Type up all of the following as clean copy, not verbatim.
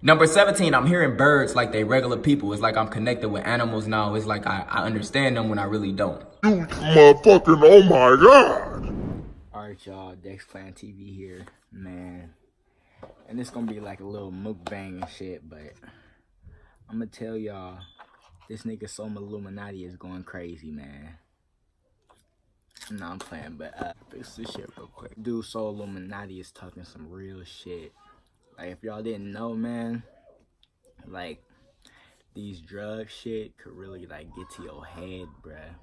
Number 17, I'm hearing birds like they regular people. It's like I'm connected with animals now. It's like I understand them when I really don't. You motherfucking, oh my god. Alright, y'all, DexClanTv here, man. And it's gonna be like a little mukbang and shit, but I'm gonna tell y'all, this nigga SoLLUMANTI is going crazy, man. No, I'm playing, but fix this shit real quick. Dude, SoLLUMANTI is talking some real shit. Like, if y'all didn't know, man, like, these drug shit could really, like, get to your head, bruh.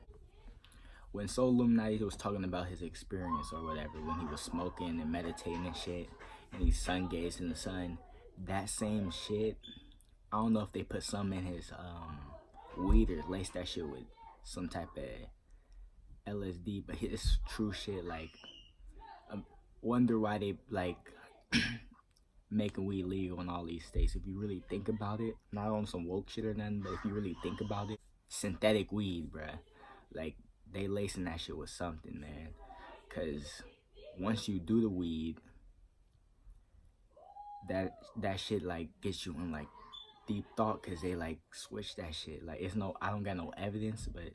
When SoLLUMANTI was talking about his experience or whatever, when he was smoking and meditating and shit, and he sun gazed in the sun, that same shit, I don't know if they put some in his weed or laced that shit with some type of LSD, but it's true shit. Like, I wonder why they like making weed legal in all these states. If you really think about it, not on some woke shit or nothing, but if you really think about it, synthetic weed, bruh, like, they lacing that shit with something, man. Cause once you do the weed, that shit like gets you in like deep thought, cause they like switch that shit. Like, it's no, I don't got no evidence, but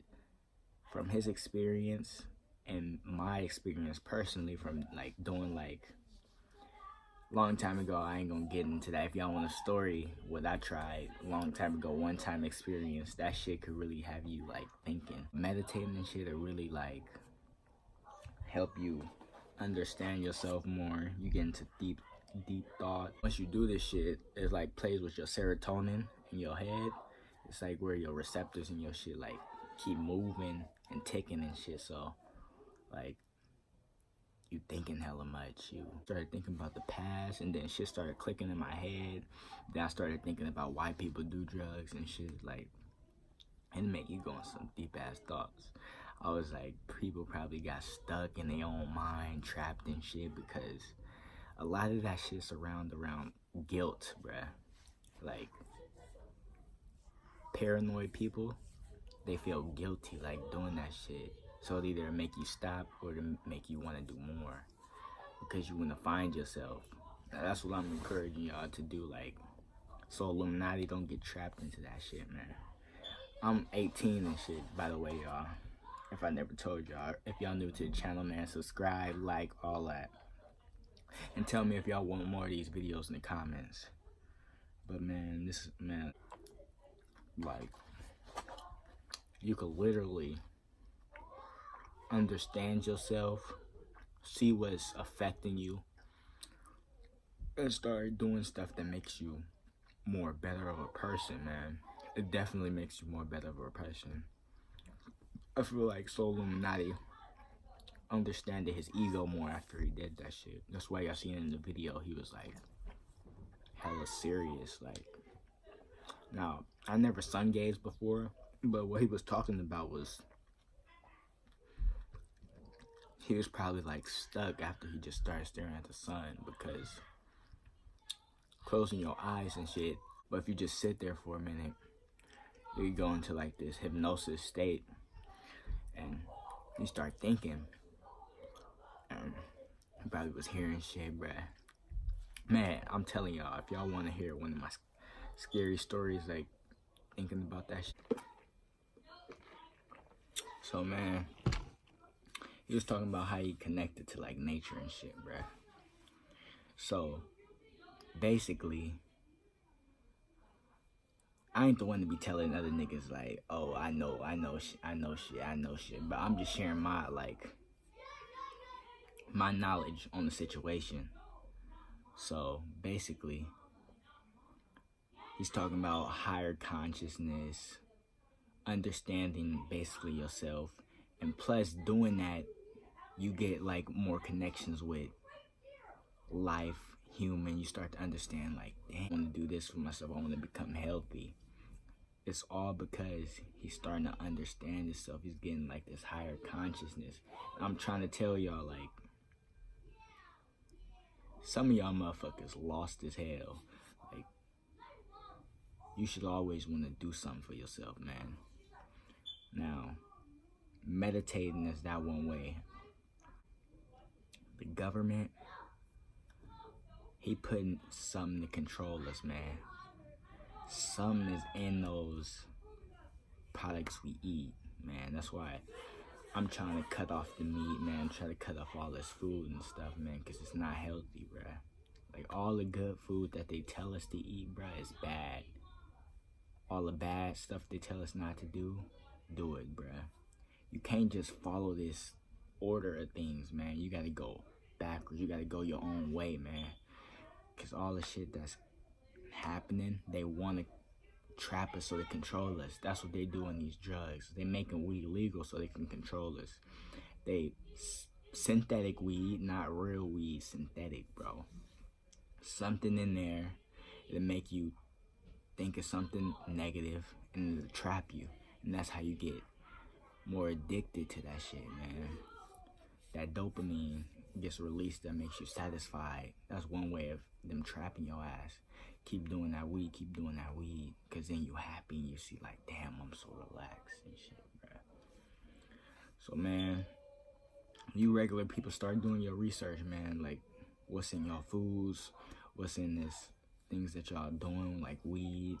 from his experience and my experience personally from like doing like long time ago, I ain't gonna get into that. If y'all want a story, what I tried long time ago, one time experience, that shit could really have you like thinking. Meditating and shit, it really like help you understand yourself more. You get into deep thought. Once you do this shit, it like plays with your serotonin in your head. It's like where your receptors in your shit like keep moving and ticking and shit. So like, you thinking hella much. You started thinking about the past, and then shit started clicking in my head. Then I started thinking about why people do drugs and shit. Like, and it made you go on some deep ass thoughts. I was like, people probably got stuck in their own mind, trapped in shit, because a lot of that shit's around guilt, bruh. Like, paranoid people, they feel guilty like doing that shit. So it either make you stop or to make you want to do more, because you want to find yourself. Now, that's what I'm encouraging y'all to do. Like, SoLLUMANTI, don't get trapped into that shit, man. I'm 18 and shit, by the way, y'all. If I never told y'all. If y'all new to the channel, man, subscribe, like, all that. And tell me if y'all want more of these videos in the comments. But man, this is, man, like, you could literally understand yourself, see what's affecting you, and start doing stuff that makes you more better of a person, man. It definitely makes you more better of a person. I feel like SoLLUMANTI understood his ego more after he did that shit. That's why y'all seen in the video, he was like hella serious. Like, now, I never sun gazed before, but what he was talking about was he was probably like stuck after he just started staring at the sun, because closing your eyes and shit, but if you just sit there for a minute, you go into like this hypnosis state and you start thinking, and he probably was hearing shit, bruh. Man, I'm telling y'all, if y'all want to hear one of my scary stories, like thinking about that shit. So man, he was talking about how he connected to like nature and shit, bruh. So basically, I ain't the one to be telling other niggas like, oh, I know shit, but I'm just sharing my like my knowledge on the situation. So basically, he's talking about higher consciousness, understanding basically yourself, and plus doing that, you get like more connections with life, human. You start to understand like, damn, I want to do this for myself, I want to become healthy. It's all because he's starting to understand himself. He's getting like this higher consciousness. I'm trying to tell y'all, like, some of y'all motherfuckers lost as hell. Like, you should always want to do something for yourself, man. Now, meditating is that one way. The government he putting something to control us, man. Something is in those products we eat, man. That's why I'm trying to cut off the meat, man. Try to cut off all this food and stuff, man, because it's not healthy, bruh. Like, all the good food that they tell us to eat, bruh, is bad. All the bad stuff they tell us not to do it, bruh. You can't just follow this order of things, man. You gotta go backwards. You gotta go your own way, man. Because all the shit that's happening, they want to trap us so they control us. That's what they do in these drugs. They making weed illegal so they can control us. They synthetic weed, not real weed, synthetic, bro. Something in there that make you think of something negative and it'll trap you. And that's how you get more addicted to that shit, man. That dopamine gets released that makes you satisfied. That's one way of them trapping your ass. Keep doing that weed, because then you happy and you see like, damn, I'm so relaxed and shit, bruh. So, man, you regular people, start doing your research, man. Like, what's in your foods, what's in this things that y'all doing, like weed.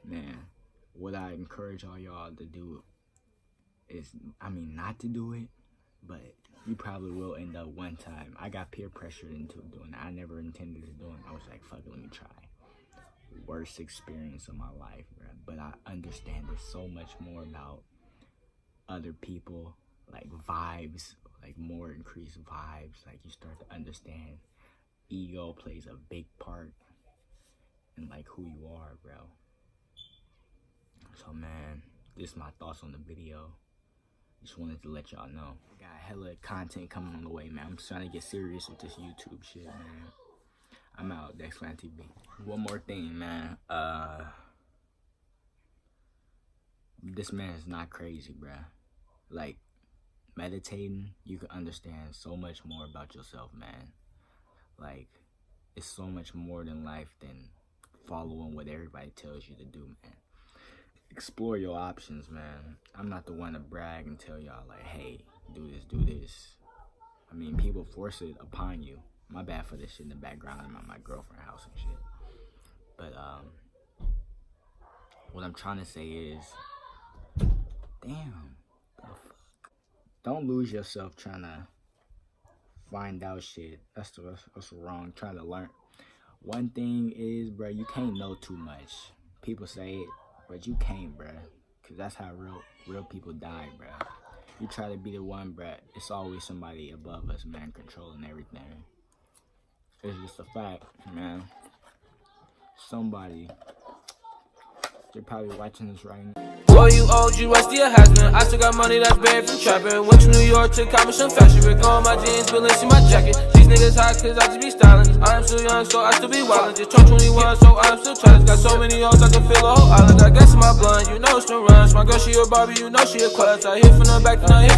Man, what I encourage all y'all to do is, I mean, not to do it, but you probably will end up one time. I got peer pressured into doing it. I never intended to do it. I was like, fuck it, let me try. Worst experience of my life, bro. But I understand there's so much more about other people, like vibes, like more increased vibes. Like, you start to understand ego plays a big part in like who you are, bro. So, man, this is my thoughts on the video. Just wanted to let y'all know. I got hella content coming on the way, man. I'm just trying to get serious with this YouTube shit, man. I'm out, DexClanTv. One more thing, man. This man is not crazy, bruh. Like, meditating, you can understand so much more about yourself, man. Like, it's so much more than life than following what everybody tells you to do, man. Explore your options, man. I'm not the one to brag and tell y'all like, hey, do this. I mean, people force it upon you. My bad for this shit in the background. I'm at my girlfriend's house and shit. But what I'm trying to say is, damn, the fuck? Don't lose yourself trying to find out shit. That's wrong. Trying to learn. One thing is, bro, you can't know too much. People say it, but you can't, bruh. Cause that's how real people die, bruh. You try to be the one, bruh. It's always somebody above us, man, controlling everything. It's just a fact, man. Somebody, they're probably watching this right now. Boy, you old, you rusty a has-been. I still got money that's buried from trapping. Went to New York to cop me some fashion. Rick on my jeans, Balenciaga my jacket. These niggas hot cause I just be styling. I am still young, so I still be wildin'. Just turned 21, so I'm still challenged. Got so many hoes, I can feel a whole island. I guess in my blunt, you know it's no runs. My girl, she a Barbie, you know she a clutch. I hit from the back, then I hit